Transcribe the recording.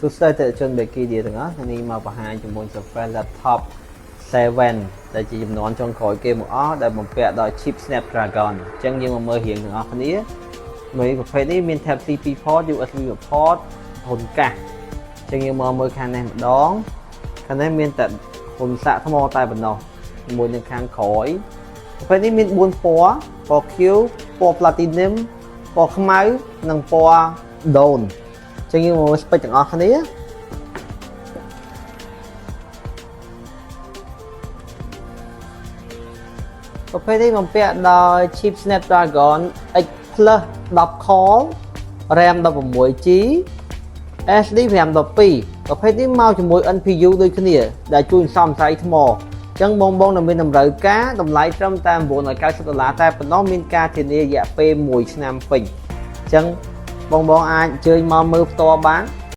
សួស្តីទៅជនបេគីទៀតទាំងអស់នេះមកបង្ហាញជាមួយ Surface Laptop 7 ដែលជាចំនួនចុងក្រោយគេមកអស់ដែលបំពាក់ដោយ chip Snapdragon អញ្ចឹងយើងមកមើលរៀងទាំងអស់គ្នាមួយប្រភេទនេះមាន Type C 2 port USB 1 port ហ៊ុនកាសអញ្ចឹងយើងមកមើលខាងនេះម្ដងខាងនេះមានតែហ៊ុនសាកថ្មតែប៉ុណ្ណោះជាមួយនឹងខាងក្រោយប្រភេទនេះមាន4ពណ៌ពណ៌ខៀវពណ៌ Platinum ពណ៌ខ្មៅនិងពណ៌ដូនអញ្ចឹងយើងមកស្ពេចទាំងអស់គ្នាប្រភេទនេះបំពាក់ដោយ chip Snapdragon X Plus 10 core RAM 16GB SD RAM 12ប្រភេទនេះមកជាមួយ NPU ដូចគ្នាដែលជួយសន្សំថ្លៃថ្មអញ្ចឹងបងនៅមានតម្រូវការតម្លៃត្រឹមតែ$990តែប៉ុណ្ណោះមានការធានារយៈពេល1ឆ្នាំពេញអញ្ចឹងបងអាចអញ្ជើញមកមើលផ្ទាល់បាន